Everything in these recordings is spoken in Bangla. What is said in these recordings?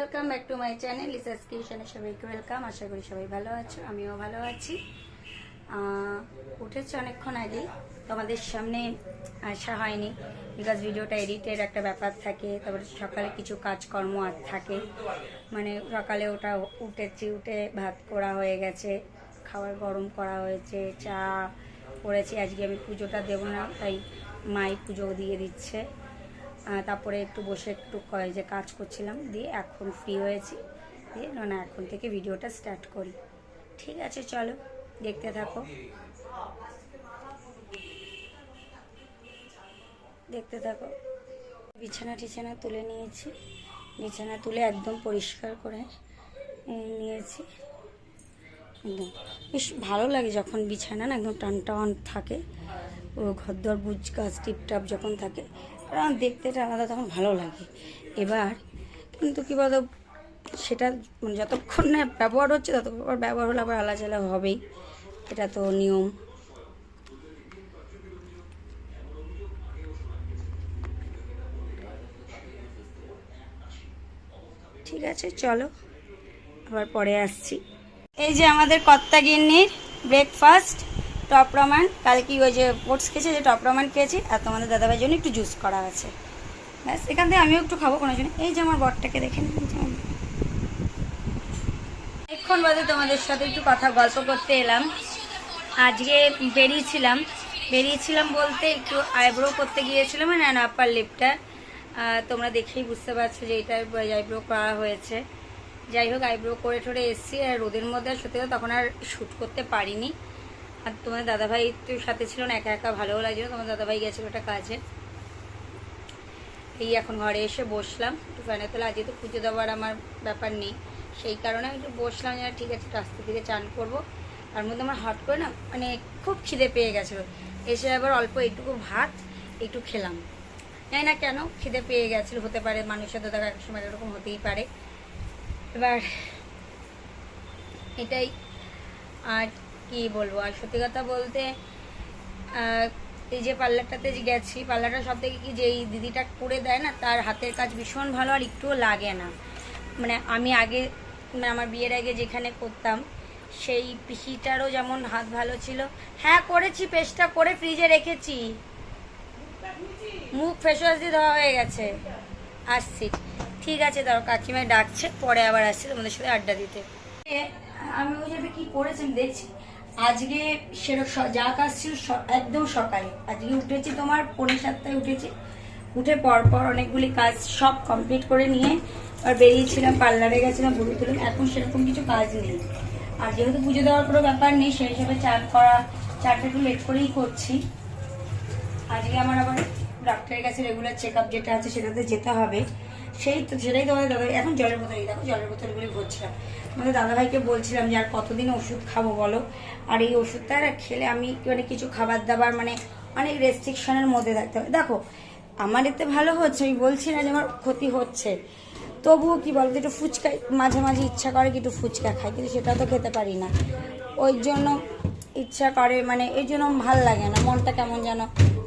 Welcome back to my channel লিসাস কিচেনে সবাইকে ওয়েলকাম। আশা করি সবাই ভালো আছো, আমিও ভালো আছি। উঠেছি অনেকক্ষণ আগেই, তোমাদের সামনে আসা হয়নি বিকজ ভিডিওটা এডিটের একটা ব্যাপার থাকে, তারপরে সকালে কিছু কাজকর্ম আর থাকে। মানে সকালে ওটা উঠেছি, উঠে ভাত করা হয়ে গেছে, খাবার গরম করা হয়েছে, চা করেছি। আজকে আমি পুজোটা দেবো না, তাই মাই পুজো দিয়ে দিচ্ছে। তারপরে একটু বসে একটু যে কাজ করছিলাম, দিয়ে এখন ফ্রি হয়েছি, দিয়ে না এখন থেকে ভিডিওটা স্টার্ট করি। ঠিক আছে, চলো দেখতে থাকো, দেখতে থাকো। বিছানা টিছানা তুলে নিয়েছি, বিছানা তুলে একদম পরিষ্কার করে নিয়েছি। একদম বেশ ভালো লাগে যখন বিছানা না একদম টান টান থাকে, ও ঘরদর বুঝ গাছ টিপটাপ যখন থাকে, কারণ দেখতে এটা আলাদা, তখন ভালো লাগে। এবার কিন্তু কী বলতো, সেটা মানে যতক্ষণ না ব্যবহার হচ্ছে ততক্ষণ ব্যবহার হলে আবার আলাদা হবেই, এটা তো নিয়ম। ঠিক আছে, চলো আবার পরে আসছি। এই যে আমাদের কর্তা গিন্নির ব্রেকফাস্ট, টপ রমান। কালকে ওই যে ওটস খেয়েছি, যে টপ রমান খেয়েছি, আর তোমাদের দাদাভাইয়ের জন্য একটু জুস করা আছে, ব্যাস। এখান থেকে আমিও একটু খাবো কোনো জন্য। এই যে আমার বরটাকে দেখে নিন, অনেকক্ষণ বাদে তোমাদের সাথে একটু কথা গল্প করতে এলাম। আজকে বেরিয়েছিলাম বলতে একটু আইব্রো করতে গিয়েছিলাম, মানে আপার লিপটা। তোমরা দেখেই বুঝতে পারছো যে এটা আইব্রো করা হয়েছে। যাই হোক, আইব্রো করে ঠরে এসেছি, আর রোদের মধ্যে সত্যি তখন আর শ্যুট করতে পারিনি। আর তোমাদের দাদাভাই তো সাথে ছিল না, একা একা ভালোও লাগছিল। তোমার দাদাভাই গেছিলো একটা কাজে। এই এখন ঘরে এসে বসলাম একটু ফ্যানের তলা। আজকে তো পুজো দেওয়ার আমার ব্যাপার নেই, সেই কারণে একটু বসলাম যে ঠিক আছে রাস্তা থেকে চান করবো। তার মধ্যে আমার হট করে না মানে খুব খিদে পেয়ে গেছিলো। এসে আবার অল্প একটুকু ভাত একটু খেলাম, জানি না কেন খিদে পেয়ে গেছিলো। হতে পারে মানুষের তো দেখা এক সময় এরকম হতেই পারে। এবার এটাই, আর কি বলবো। আর সত্যি কথা বলতে এই যে পার্লারটাতে যে গেছি, পার্লারটা সব থেকে কি যে এই দিদিটা করে দেয় না, তার হাতের কাজ ভীষণ ভালো, আর একটুও লাগে না। মানে আমি আগে মানে আমার বিয়ের আগে যেখানে করতাম সেই পিসিটারও যেমন হাত ভালো ছিল। হ্যাঁ করেছি, পেস্টটা করে ফ্রিজে রেখেছি, মুখ ফেস ওয়াশ দিয়ে ধোয়া হয়ে গেছে। আসছি, ঠিক আছে, ধরো কাকিমায় ডাকছে, পরে আবার আসছি তোমাদের সাথে আড্ডা দিতে। আমি ওই যাবে কি করেছি দেখছি। আজকে সেরকম যা কাজ ছিল একদম সকালে, আজকে উঠেছি তোমার 6:45 উঠেছি। উঠে পরপর অনেকগুলি কাজ সব কমপ্লিট করে নিয়ে আর বেরিয়েছিলাম, পার্লারে গেছিলাম, বুড়ো তুলুন। এখন সেরকম কিছু কাজ নেই, আর যেহেতু পুজো দেওয়ার কোনো ব্যাপার নেই, সেই হিসাবে চাটা একটু লেট করেই করছি। আজকে আমার আবার ডাক্তারের কাছে রেগুলার চেক আপ যেটা আছে সেটাতে যেতে হবে। সেটাই তোমাদের দাদা এখন জলের বোতল, দেখো জলের বোতলগুলি ভরছিলাম। আমাদের দাদাভাইকে বলছিলাম যে আর কতদিন ওষুধ খাবো বলো, আর এই ওষুধটা খেলে আমি মানে কিছু খাবার দাবার মানে অনেক রেস্ট্রিকশনের মধ্যে থাকতে হবে। দেখো আমার এতে ভালো হচ্ছে, আমি বলছি না যে আমার ক্ষতি হচ্ছে, তবুও কি বলতো একটু ফুচকা মাঝে মাঝে ইচ্ছা করে কি একটু ফুচকা খাই, কিন্তু সেটা তো খেতে পারি না। ওই জন্য ইচ্ছা করে, মানে এই জন্য ভাল লাগে না, মনটা কেমন যেন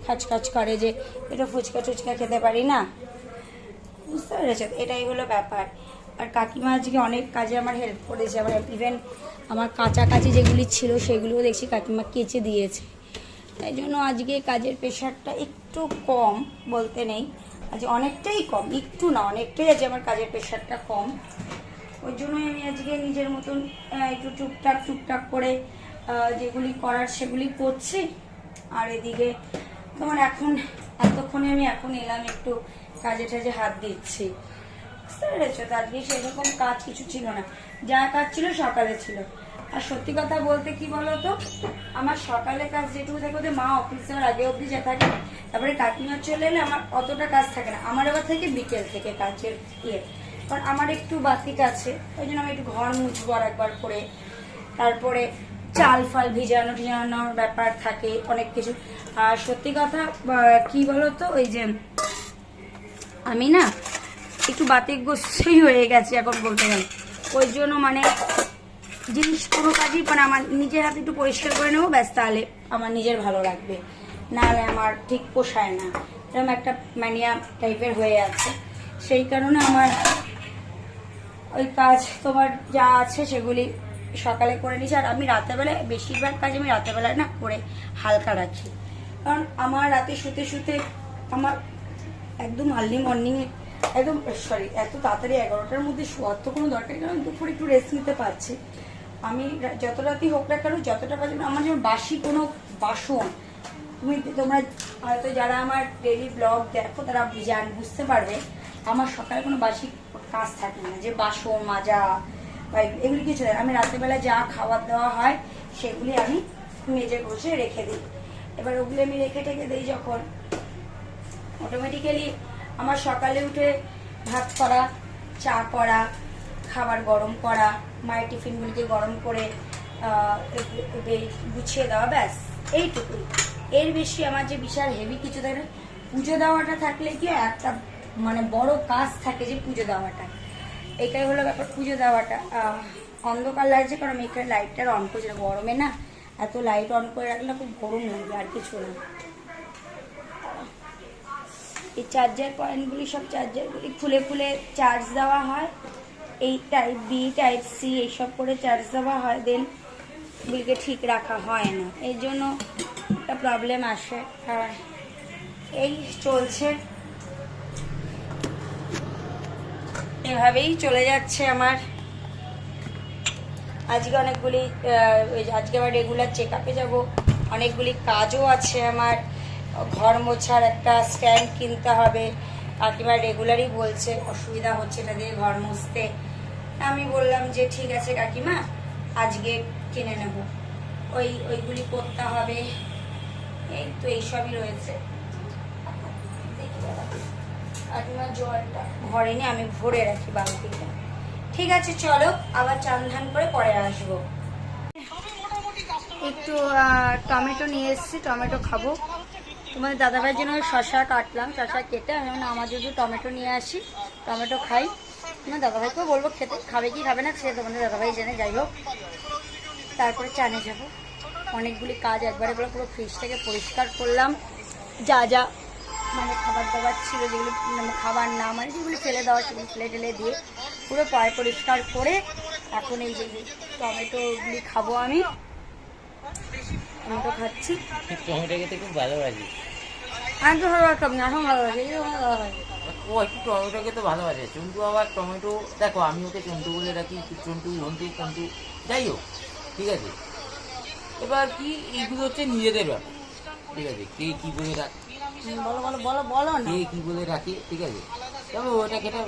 খচখচ করে যে একটু ফুচকা টুচকা খেতে পারি না, বুঝতে পেরেছো? এটাই হলো ব্যাপার। আর কাকিমা আজকে অনেক কাজে আমার হেল্প করেছে, আবার ইভেন আমার কাছাকাছি যেগুলি ছিল সেগুলোও দেখছি কাকিমা কেচে দিয়েছে। তাই জন্য আজকে কাজের প্রেশারটা একটু কম বলতে নেই, আজ অনেকটাই কম, একটু না অনেকটাই আছে আমার কাজের প্রেশারটা কম। ওই জন্যই আমি আজকে নিজের মতন একটু টুকটাক করে যেগুলি করার সেগুলি করছি। আর এদিকে তোমার এখন এতক্ষণে আমি এখন এলাম একটু কাজে টাজে হাত দিচ্ছি, বুঝতে পেরেছো? তো আজকে সেরকম কাজ কিছু ছিল না, যা কাজ ছিল সকালে ছিল। আর সত্যি কথা বলতে কি বলতো, আমার সকালে কাজ যেটুকু থাকে ওদের মা অফিস যাওয়ার আগে অবধি যা থাকে, তারপরে কাকিমা চলে এলে আমার অতটা কাজ থাকে না। আমার এবার থেকে বিকেল থেকে কাজের কারণ আমার একটু বাতিক আছে, ওই জন্য আমি একটু ঘর মুছবো আর একবার করে, তারপরে চাল ফাল ভিজানোর ব্যাপার থাকে অনেক কিছু। আর সত্যি কথা কি বলতো, ওই যে আমি না একটু বাতিক গোস্বই হয়ে গেছে এখন বলতে গেলে, ওই জন্য মানে জিনিস কোনো কাজই মানে আমার নিজের হাতে একটু পরিষ্কার করে নেবো, ব্যাস, তাহলে আমার নিজের ভালো লাগবে, নাহলে আমার ঠিক পোষায় না, এরকম একটা ম্যানিয়া টাইপের হয়ে আছে। সেই কারণে আমার ওই কাজ তোমার যা আছে সেগুলি সকালে করে নিচ্ছি। আর আমি রাতের বেলায় বেশিরভাগ কাজ আমি রাতের বেলায় না করে হালকা রাখি, কারণ আমার রাতে শুতে শুতে আমার একদম আর্লি মর্নিংয়ে একদম সরি এত তাড়াতাড়ি 11টার মধ্যে শোয়ার তো কোনো দরকার নেই, কারণ দুপুরে একটু রেস্ট নিতে পারছি। আমি যত রাতই হোক না কেন, যতটা বাজে আমার যেমন বাসি কোনো বাসন, তোমরা হয়তো যারা আমার ডেইলি ব্লগ দেখো তারা বুঝতে পারবে আমার সকালে কোনো বাসি কাজ থাকে না, যে বাসন মাজা বা এগুলি কিছু থাকে। আমি রাত্রেবেলা যা খাবার দেওয়া হয় সেগুলি আমি মেজে বসে রেখে দিই। এবার ওগুলি আমি রেখে টেখে দিই যখন, অটোমেটিক্যালি আমার সকালে উঠে ভাত করা, চা করা, খাবার গরম করা, মায়ের টিফিনগুলিকে গরম করে গুছিয়ে দেওয়া, ব্যাস এইটুকুই। এর বেশি আমার যে বিশাল হেভি কিছু থাকে না। পুজো দেওয়াটা থাকলে কি একটা মানে বড় কাজ থাকে, যে পুজো দেওয়াটা, এটাই হলো ব্যাপার। পুজো দেওয়াটা অন্ধকার লাগছে কারণ আমি এখানে লাইটটা অন করছি না, গরমে না এত লাইট অন করে রাখলে খুব গরম লাগবে, আর কিছু না। এই চার্জার পয়েন্টগুলি সব চার্জারগুলি খুলে খুলে চার্জ দেওয়া হয়, এই টাইপ বি টাইপ সি এইসব করে চার্জ দেওয়া হয়, দেন বিলকে ঠিক রাখা হয় না, এই জন্য একটা প্রবলেম আসে। আর এই চলছে, এভাবেই চলে যাচ্ছে আমার। আজকে অনেকগুলি আজকে আবার রেগুলার চেক আপে যাবো, অনেকগুলি কাজও আছে আমার। ঘর মোছার একটা স্ট্যান্ড কিনতে হবে, কাকিমা রেগুলারই বলছে অসুবিধা হচ্ছে এটা দিয়ে ঘর মুছতে। আমি বললাম যে ঠিক আছে কাকিমা আজকে কিনে নেব, ওইগুলি করতে হবে। এই তো এইসবই রয়েছে। কাকিমা জলটা ঘরে নিয়ে আমি ভরে রাখি বালতিটা। ঠিক আছে চলো আবার চান ধান করে পরে আসবো। একটু টমেটো নিয়ে এসেছি, টমেটো খাবো। তোমাদের দাদাভাইয়ের জন্য শশা কাটলাম, শশা কেটে আমি আমার যদি টমেটো নিয়ে আসি, টমেটো খাই। তোমার দাদাভাইকেও বলবো খেতে, খাবে কি খাবে না সে তোমাদের দাদাভাই জেনে। যাই হোক, তারপরে চানে যাব। অনেকগুলি কাজ একবারে করে পুরো ফ্রিজটাকে পরিষ্কার করলাম, যা যা মানে খাবার দাবার ছিল যেগুলো মানে খাবার না মানে যেগুলো ফেলে দেওয়া সেগুলো ফেলে টেলে দিয়ে পুরো পায়ে পরিষ্কার করে এখন এই যে টমেটোগুলি খাবো। আমি টমেটো খাচ্ছি, টমেটো খেতে খুব ভালোবাসি। আমি তো ভালো রাখতাম না, এখন ভালো লাগে, ভালো লাগে। ও একটু টমেটো খেতে ভালোবাসে। চন্টু আবার টমেটো, দেখো আমি ওকে চন্টু বলে রাখি, চন্টু হন্টু কন্টু যাই হোক, ঠিক আছে। এবার কি এইগুলো হচ্ছে নিজেদের ব্যাপার, ঠিক আছে। কে কি বলে রাখে, বলো বলো বলো বলো না, কে কি বলে রাখে, ঠিক আছে। তবে ওটা খেতে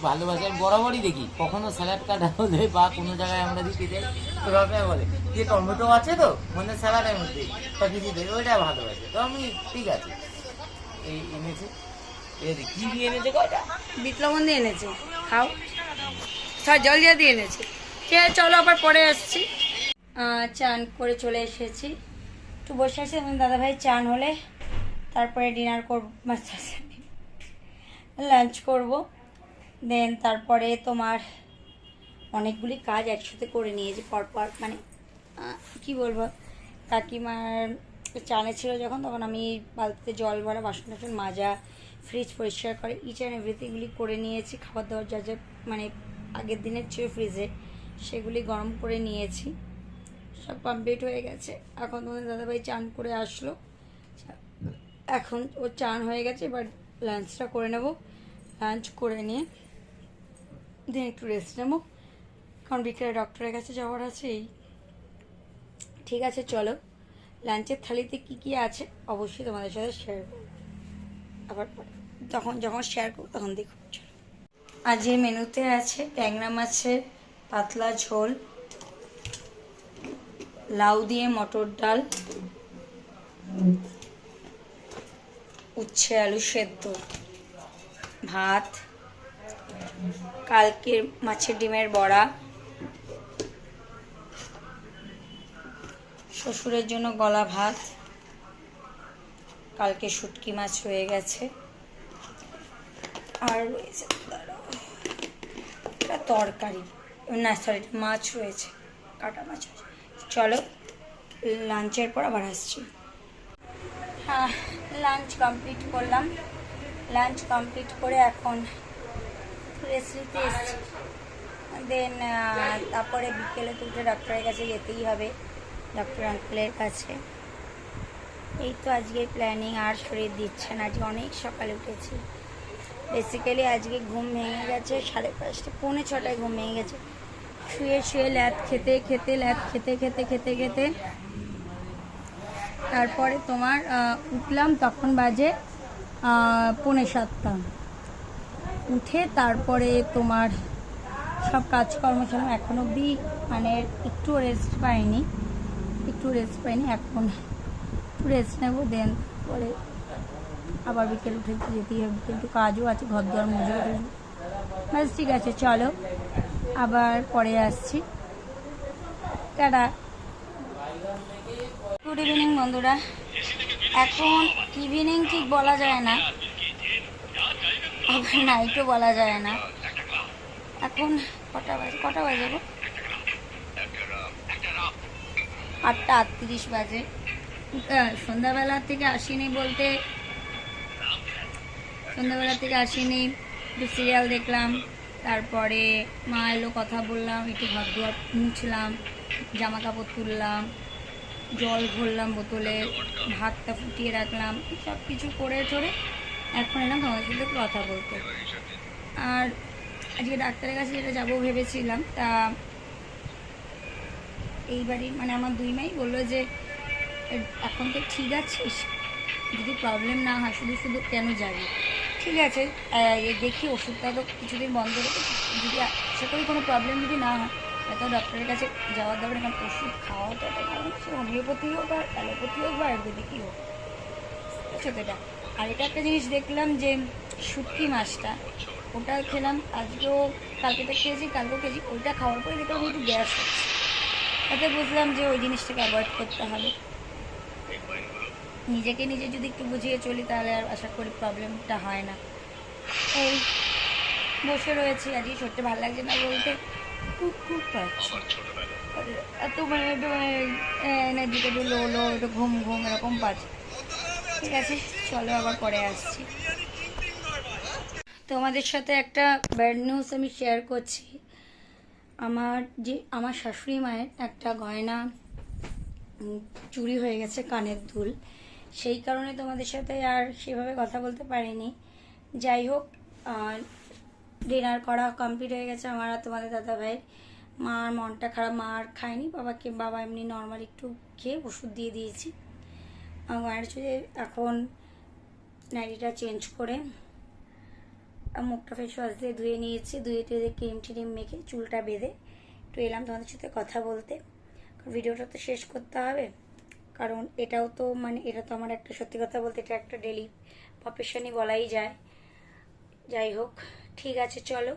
ভালোবাসে। আমি বরাবরই দেখি কখনো স্যালাড কাটা হলে বা কোনো জায়গায় আমরা দিতে যাই, এভাবে বলে যে টমেটো আছে তো মানে স্যালাডের মধ্যে বা কিছু দেবে, ওইটা ভালোবাসে। তো আমি ঠিক আছে এই এনেছি, কি দিয়ে এনেছে কয়টা বিট লবণ দিয়ে এনেছে, খাও। স্যার জল দিয়ে এনেছে। ঠিক আছে চলো আবার পরে আসছি। চান করে চলে এসেছি, একটু বসে আছি। আমার দাদাভাই চান হলে তারপরে ডিনার করবো, লাঞ্চ করব। দেন তারপরে তোমার অনেকগুলি কাজ একসাথে করে নিয়েছি পরপর, মানে কি বলবো, কাকিমার চানে ছিল যখন, তখন আমি বালতিতে জল ভরা, বাসন টাসন মাজা, ফ্রিজ পরিষ্কার করে ইচ অ্যান্ড এভরিথিংগুলি করে নিয়েছি। খাবার দাবার যা যা মানে আগের দিনের ছিল ফ্রিজে সেগুলি গরম করে নিয়েছি, সব কমপ্লিট হয়ে গেছে। এখন তোমাদের দাদাভাই চান করে আসলো, এখন ওর চান হয়ে গেছে, এবার লাঞ্চটা করে নেব। লাঞ্চ করে নিয়ে দেন একটু রেস্ট নেবো, কারণ বিকেলে ডক্টরের কাছে যাওয়ার আছে। এই ঠিক আছে চলো, লাঞ্চের থালিতে কি কি আছে অবশ্যই তোমাদের সাথে শেয়ার করবো আবার পরে, যখন শেয়ার করবো তখন দেখো। চলো, আজকের মেনুতে আছে ট্যাংরা মাছের পাতলা ঝোল, লাউ দিয়ে মটর ডাল, উচ্ছে আলু সেদ্ধ, ভাত, কালকের মাছের ডিমের বড়া, শ্বশুরের জন্য গলা ভাত, কালকে শুটকি মাছ রয়ে গেছে, আর রয়েছে তরকারি, না সরি মাছ রয়েছে, কাটা মাছ রয়েছে। চলো লাঞ্চের পর আবার আসছি। হ্যাঁ লাঞ্চ কমপ্লিট করলাম, লাঞ্চ কমপ্লিট করে এখন রেস্ট নিতে এসেছি। দেন তারপরে বিকেলে তো উঠে ডক্টরের কাছে যেতেই হবে, ডক্টর আঙ্কেলের কাছে। এই তো আজকে প্ল্যানিং, আর শরীর দিচ্ছে না। আজকে অনেক সকালে উঠেছি, বেসিক্যালি আজকে ঘুম ভেঙে গেছে 5:30, 5:45 ঘুম ভেঙে গেছে। শুয়ে শুয়ে ল্যাদ খেতে খেতে ল্যাদ খেতে খেতে খেতে খেতে তারপরে তোমার উঠলাম, তখন বাজে 6:45। উঠে তারপরে তোমার সব কাজকর্ম ছিলাম। এখন অবধি মানে একটু রেস্ট পাইনি। এখন একটু রেস্ট নেবো, দেন পরে আবার বিকেল উঠে যেতেই হবে, একটু কাজও আছে, ঘর দুয়ার মুছে উঠে। ব্যাস ঠিক আছে, চলো আবার পরে আসছি, টাটা। গুড ইভিনিং বন্ধুরা। এখন ইভিনিং ঠিক বলা যায় না, আবার নাইটও বলা যায় না। এখন কটা বাজে গো? 8:38 বাজে। সন্ধ্যাবেলা থেকে আসিনি, একটু সিরিয়াল দেখলাম, তারপরে মা এলো, কথা বললাম, একটু ঘর দুয়ার মুছলাম, জামা কাপড় তুললাম, জল ভরলাম বোতলে, ভাতটা ফুটিয়ে রাখলাম, সব কিছু করে টোরে এখন এলাম তোমাদের সাথে কথা বলতে। আর আজকে ডাক্তারের কাছে যেটা যাবো ভেবেছিলাম, তা এই বাড়ির মানে আমার দুই মাই বললো যে এখন তো ঠিক আছিস, যদি প্রবলেম না হয় শুধু শুধু কেন যাবি। ঠিক আছে, দেখি ওষুধটা তো কিছুদিন বন্ধ রেখে, যদি আশা করি কোনো প্রবলেম যদি না হয় তো ডক্টরের কাছে যাওয়ার দরকার। কারণ ওষুধ খাওয়া তো একটা কারণ, সে হোমিওপ্যাথি হোক আর অ্যালোপ্যাথি হোক বা আয়ুর্বেদিকই হোক, সেটা। আর এটা একটা জিনিস দেখলাম যে শুটকি মাছটা, ওটা খেলাম আজকেও, কালকেটা কালকেও খেয়েছি, ওইটা খাওয়ার পরে দেখলাম একটু গ্যাস হচ্ছে। তাতে বুঝলাম যে ওই জিনিসটাকে অ্যাভয়েড করতে হবে। নিজে যদি একটু বুঝিয়ে চলি তাহলে আর আশা করি প্রবলেমটা হয় না। এই বসে রয়েছি, আজকে শরীরটা ভালো লাগছে না বলতে, খুব পাচ্ছি এত মানে একটু এনার্জিটা একটু লো একটু ঘুম এরকম পাচ্ছি। ঠিক আছে, চলো আবার পরে আসছি। তোমাদের সাথে একটা ব্যাড নিউজ আমি শেয়ার করছি। আমার শাশুড়ি মায়ের একটা গয়না চুরি হয়ে গেছে, কানের দুল। সেই কারণে তোমাদের সাথে আর সেভাবে কথা বলতে পারিনি। যাই হোক, ডিনার করা কমপ্লিট হয়ে গেছে আমার আর তোমাদের দাদা ভাই। মার মনটা খারাপ, মা আর খায়নি, বাবা এমনি নর্মাল একটু খেয়ে ওষুধ দিয়ে দিয়েছি। গয়নাটা চুরি, এখন নাইটিটা চেঞ্জ করে মুখটা ফেস ওয়াশ দিয়ে ধুয়ে নিয়েছি, ধুয়ে ক্রিম টিম মেখে চুলটা বেঁধে একটু এলাম তোমাদের সাথে কথা বলতে। ভিডিওটা তো শেষ করতে হবে, কারণ এটাও তো মানে এটা তো আমার একটা, সত্যি কথা বলতে এটা একটা ডেলি প্রফেশনই বলাই যায়। যাই হোক, ঠিক আছে, চলো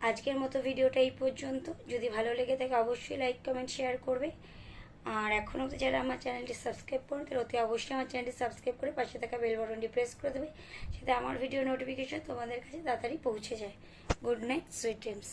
আজকের মতো ভিডিওটা এই পর্যন্ত। যদি ভালো লেগে থাকে অবশ্যই লাইক কমেন্ট শেয়ার করবে। আর এখনও তো যারা আমার চ্যানেলটি সাবস্ক্রাইব করেন তারা অতি অবশ্যই আমার চ্যানেলটি সাবস্ক্রাইব করে পাশে থাকা বেল বাটনটি প্রেস করে দেবে, সেটা আমার ভিডিও নোটিফিকেশন তোমাদের কাছে তাড়াতাড়ি পৌঁছে যায়। Good night, sweet dreams.